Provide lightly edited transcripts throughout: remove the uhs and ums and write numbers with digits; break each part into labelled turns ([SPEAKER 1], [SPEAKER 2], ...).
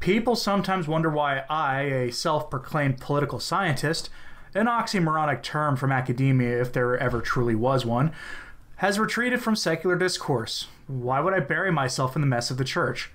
[SPEAKER 1] People sometimes wonder why I, a self-proclaimed political scientist, an oxymoronic term from academia if there ever truly was one, has retreated from secular discourse. Why would I bury myself in the mess of the church?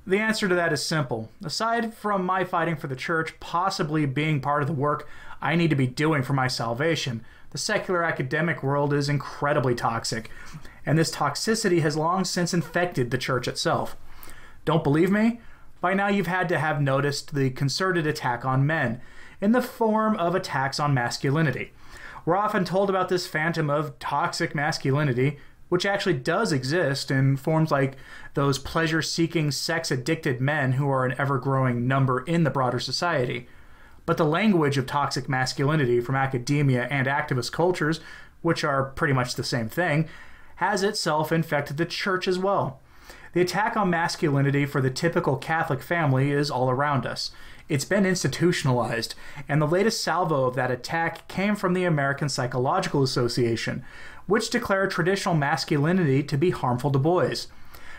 [SPEAKER 1] The answer to that is simple. Aside from my fighting for the church possibly being part of the work I need to be doing for my salvation, the secular academic world is incredibly toxic, and this toxicity has long since infected the church itself. Don't believe me? By now you've had to have noticed the concerted attack on men, in the form of attacks on masculinity. We're often told about this phantom of toxic masculinity, which actually does exist in forms like those pleasure-seeking, sex-addicted men who are an ever-growing number in the broader society. But the language of toxic masculinity from academia and activist cultures, which are pretty much the same thing, has itself infected the church as well. The attack on masculinity for the typical Catholic family is all around us. It's been institutionalized, and the latest salvo of that attack came from the American Psychological Association, which declared traditional masculinity to be harmful to boys.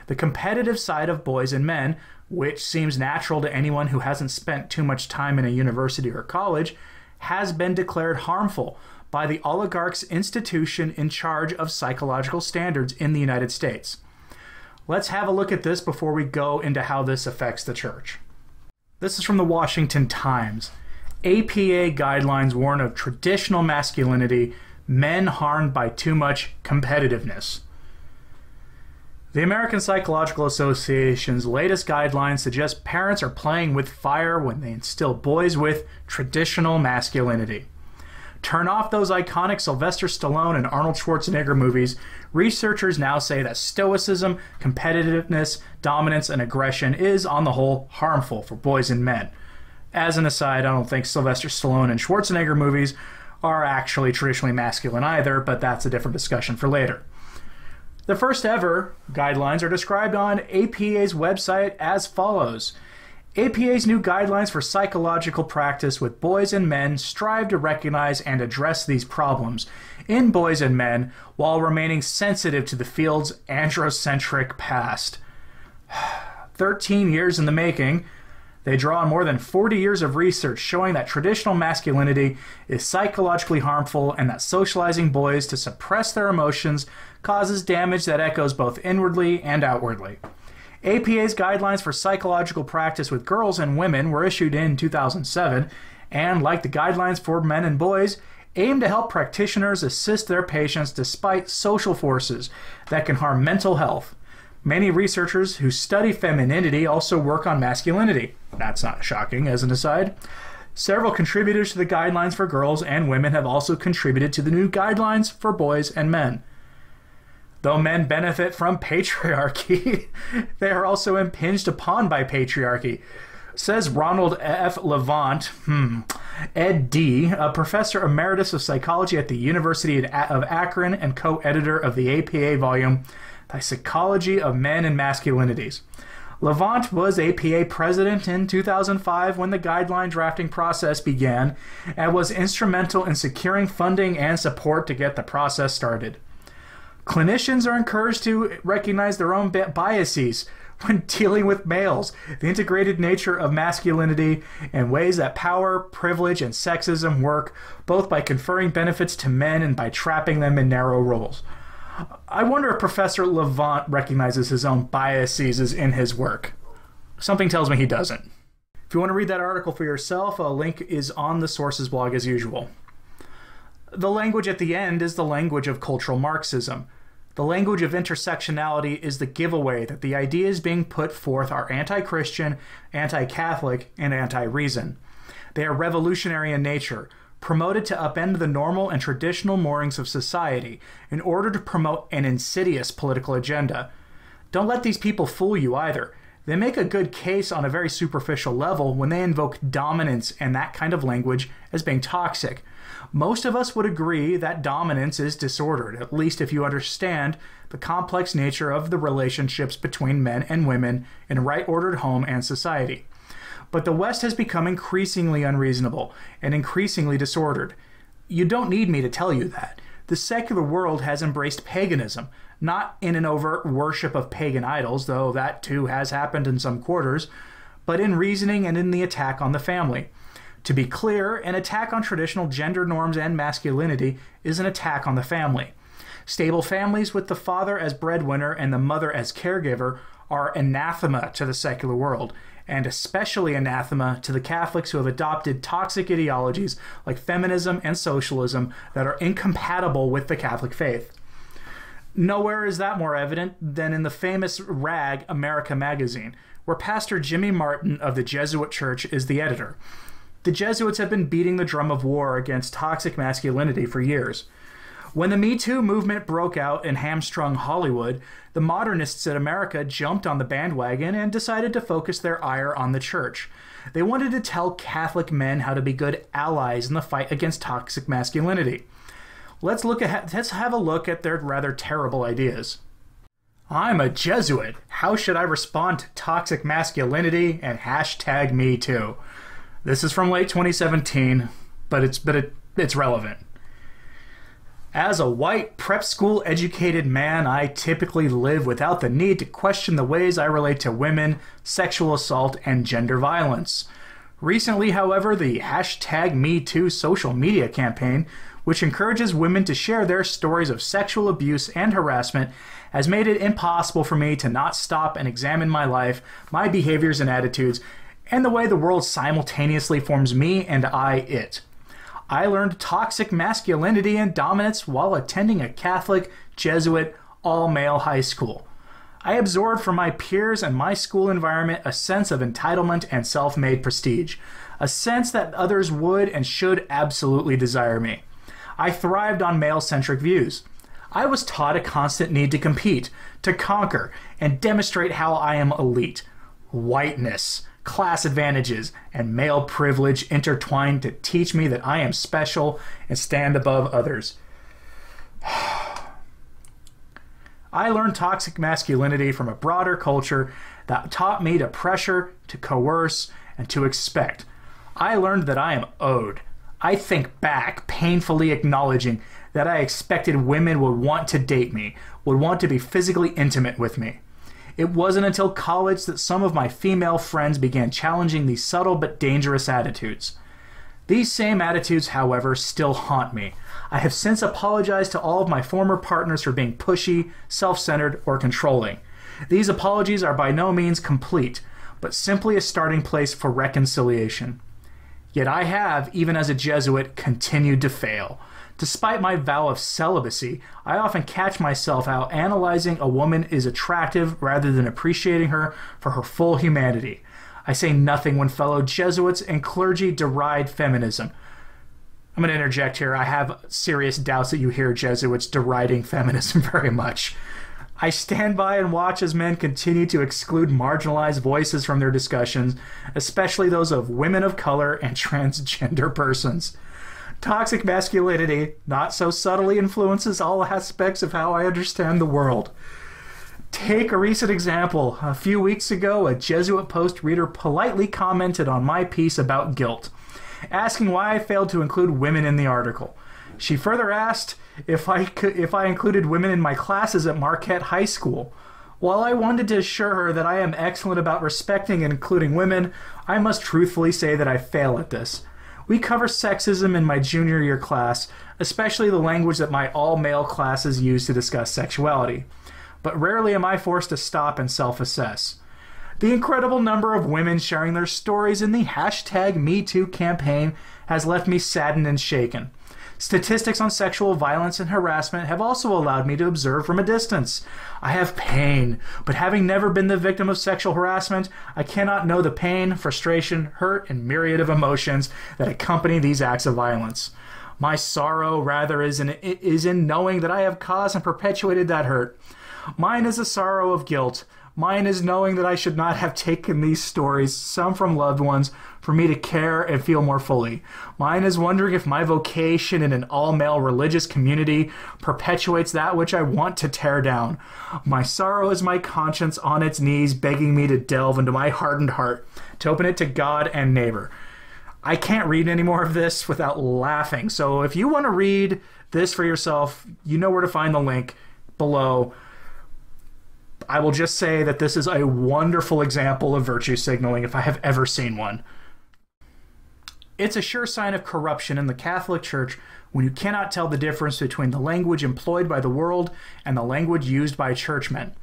[SPEAKER 1] The competitive side of boys and men, which seems natural to anyone who hasn't spent too much time in a university or college, has been declared harmful by the oligarch's institution in charge of psychological standards in the United States. Let's have a look at this before we go into how this affects the church. This is from the Washington Times. APA guidelines warn of traditional masculinity, men harmed by too much competitiveness. The American Psychological Association's latest guidelines suggest parents are playing with fire when they instill boys with traditional masculinity. Turn off those iconic Sylvester Stallone and Arnold Schwarzenegger movies. Researchers now say that stoicism, competitiveness, dominance, and aggression is, on the whole, harmful for boys and men. As an aside, I don't think Sylvester Stallone and Schwarzenegger movies are actually traditionally masculine either, but that's a different discussion for later. The first ever guidelines are described on APA's website as follows. APA's new guidelines for psychological practice with boys and men strive to recognize and address these problems in boys and men while remaining sensitive to the field's androcentric past. 13 years in the making, they draw on more than 40 years of research showing that traditional masculinity is psychologically harmful and that socializing boys to suppress their emotions causes damage that echoes both inwardly and outwardly. APA's guidelines for psychological practice with girls and women were issued in 2007 and, like the guidelines for men and boys, aim to help practitioners assist their patients despite social forces that can harm mental health. Many researchers who study femininity also work on masculinity. That's not shocking, as an aside. Several contributors to the guidelines for girls and women have also contributed to the new guidelines for boys and men. Though men benefit from patriarchy, they are also impinged upon by patriarchy, says Ronald F. Levant, Ed D., a professor emeritus of psychology at the University of Akron and co-editor of the APA volume, The Psychology of Men and Masculinities. Levant was APA president in 2005 when the guideline drafting process began and was instrumental in securing funding and support to get the process started. Clinicians are encouraged to recognize their own biases when dealing with males, the integrated nature of masculinity, and ways that power, privilege, and sexism work, both by conferring benefits to men and by trapping them in narrow roles. I wonder if Professor Levant recognizes his own biases in his work. Something tells me he doesn't. If you want to read that article for yourself, a link is on the sources blog as usual. The language at the end is the language of cultural Marxism. The language of intersectionality is the giveaway that the ideas being put forth are anti-Christian, anti-Catholic, and anti-reason. They are revolutionary in nature, promoted to upend the normal and traditional moorings of society in order to promote an insidious political agenda. Don't let these people fool you either. They make a good case on a very superficial level when they invoke dominance and that kind of language as being toxic. Most of us would agree that dominance is disordered, at least if you understand the complex nature of the relationships between men and women in a right-ordered home and society. But the West has become increasingly unreasonable and increasingly disordered. You don't need me to tell you that. The secular world has embraced paganism, not in an overt worship of pagan idols, though that too has happened in some quarters, but in reasoning and in the attack on the family. To be clear, an attack on traditional gender norms and masculinity is an attack on the family. Stable families with the father as breadwinner and the mother as caregiver are anathema to the secular world, and especially anathema to the Catholics who have adopted toxic ideologies like feminism and socialism that are incompatible with the Catholic faith. Nowhere is that more evident than in the famous rag America magazine, where Pastor Jimmy Martin of the Jesuit Church is the editor. The Jesuits have been beating the drum of war against toxic masculinity for years. When the Me Too movement broke out and hamstrung Hollywood, the modernists in America jumped on the bandwagon and decided to focus their ire on the church. They wanted to tell Catholic men how to be good allies in the fight against toxic masculinity. Let's have a look at their rather terrible ideas. I'm a Jesuit. How should I respond to toxic masculinity and hashtag Me Too? This is from late 2017, but it's relevant. As a white prep school educated man, I typically live without the need to question the ways I relate to women, sexual assault, and gender violence. Recently, however, the hashtag #MeToo social media campaign, which encourages women to share their stories of sexual abuse and harassment, has made it impossible for me to not stop and examine my life, my behaviors and attitudes, and the way the world simultaneously forms me and I it. I learned toxic masculinity and dominance while attending a Catholic, Jesuit, all-male high school. I absorbed from my peers and my school environment a sense of entitlement and self-made prestige, a sense that others would and should absolutely desire me. I thrived on male-centric views. I was taught a constant need to compete, to conquer, and demonstrate how I am elite. Whiteness, class advantages, and male privilege intertwined to teach me that I am special and stand above others. I learned toxic masculinity from a broader culture that taught me to pressure, to coerce, and to expect. I learned that I am owed. I think back, painfully acknowledging that I expected women would want to date me, would want to be physically intimate with me. It wasn't until college that some of my female friends began challenging these subtle but dangerous attitudes. These same attitudes, however, still haunt me. I have since apologized to all of my former partners for being pushy, self-centered, or controlling. These apologies are by no means complete, but simply a starting place for reconciliation. Yet I have, even as a Jesuit, continued to fail. Despite my vow of celibacy, I often catch myself out analyzing a woman is attractive rather than appreciating her for her full humanity. I say nothing when fellow Jesuits and clergy deride feminism. I'm going to interject here. I have serious doubts that you hear Jesuits deriding feminism very much. I stand by and watch as men continue to exclude marginalized voices from their discussions, especially those of women of color and transgender persons. Toxic masculinity not so subtly influences all aspects of how I understand the world. Take a recent example. A few weeks ago, a Jesuit Post reader politely commented on my piece about guilt, asking why I failed to include women in the article. She further asked if I included women in my classes at Marquette High School. While I wanted to assure her that I am excellent about respecting and including women, I must truthfully say that I fail at this. We cover sexism in my junior year class, especially the language that my all-male classes use to discuss sexuality. But rarely am I forced to stop and self-assess. The incredible number of women sharing their stories in the hashtag #MeToo campaign has left me saddened and shaken. Statistics on sexual violence and harassment have also allowed me to observe from a distance. I have pain, but having never been the victim of sexual harassment, I cannot know the pain, frustration, hurt, and myriad of emotions that accompany these acts of violence. My sorrow, rather, is in knowing that I have caused and perpetuated that hurt. Mine is a sorrow of guilt. Mine is knowing that I should not have taken these stories, some from loved ones, for me to care and feel more fully. Mine is wondering if my vocation in an all-male religious community perpetuates that which I want to tear down. My sorrow is my conscience on its knees begging me to delve into my hardened heart, to open it to God and neighbor. I can't read any more of this without laughing, so if you want to read this for yourself, you know where to find the link below. I will just say that this is a wonderful example of virtue signaling if I have ever seen one. It's a sure sign of corruption in the Catholic Church when you cannot tell the difference between the language employed by the world and the language used by churchmen.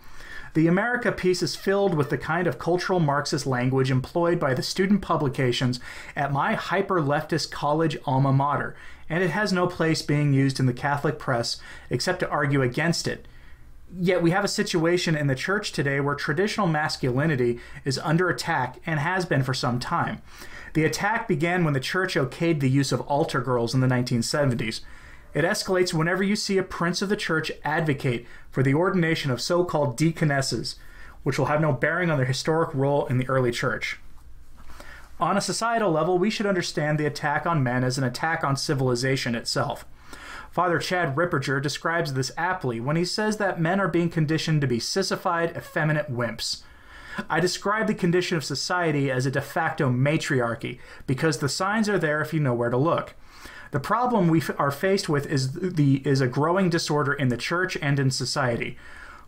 [SPEAKER 1] The America piece is filled with the kind of cultural Marxist language employed by the student publications at my hyper-leftist college alma mater, and it has no place being used in the Catholic press except to argue against it. Yet we have a situation in the church today where traditional masculinity is under attack and has been for some time. The attack began when the church okayed the use of altar girls in the 1970s. It escalates whenever you see a prince of the church advocate for the ordination of so-called deaconesses, which will have no bearing on their historic role in the early church. On a societal level, we should understand the attack on men as an attack on civilization itself. Father Chad Ripperger describes this aptly when he says that men are being conditioned to be sissified, effeminate wimps. I describe the condition of society as a de facto matriarchy because the signs are there if you know where to look. The problem we are faced with is a growing disorder in the church and in society.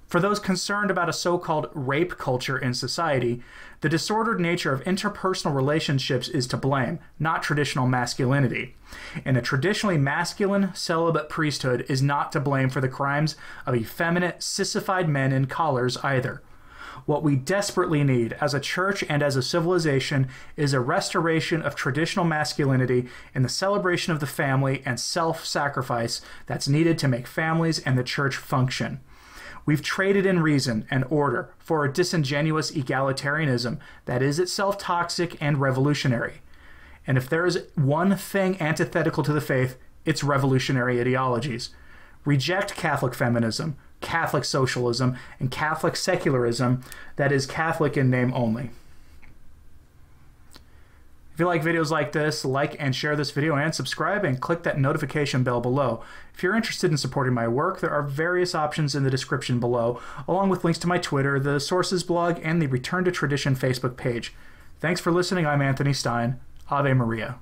[SPEAKER 1] For those concerned about a so-called rape culture in society, the disordered nature of interpersonal relationships is to blame, not traditional masculinity. And a traditionally masculine, celibate priesthood is not to blame for the crimes of effeminate, sissified men in collars either. What we desperately need as a church and as a civilization is a restoration of traditional masculinity and the celebration of the family and self-sacrifice that's needed to make families and the church function. We've traded in reason and order for a disingenuous egalitarianism that is itself toxic and revolutionary. And if there is one thing antithetical to the faith, it's revolutionary ideologies. Reject Catholic feminism, Catholic socialism, and Catholic secularism that is Catholic in name only. If you like videos like this, like and share this video and subscribe and click that notification bell below. If you're interested in supporting my work, there are various options in the description below, along with links to my Twitter, the Sources blog, and the Return to Tradition Facebook page. Thanks for listening. I'm Anthony Stein. Ave Maria.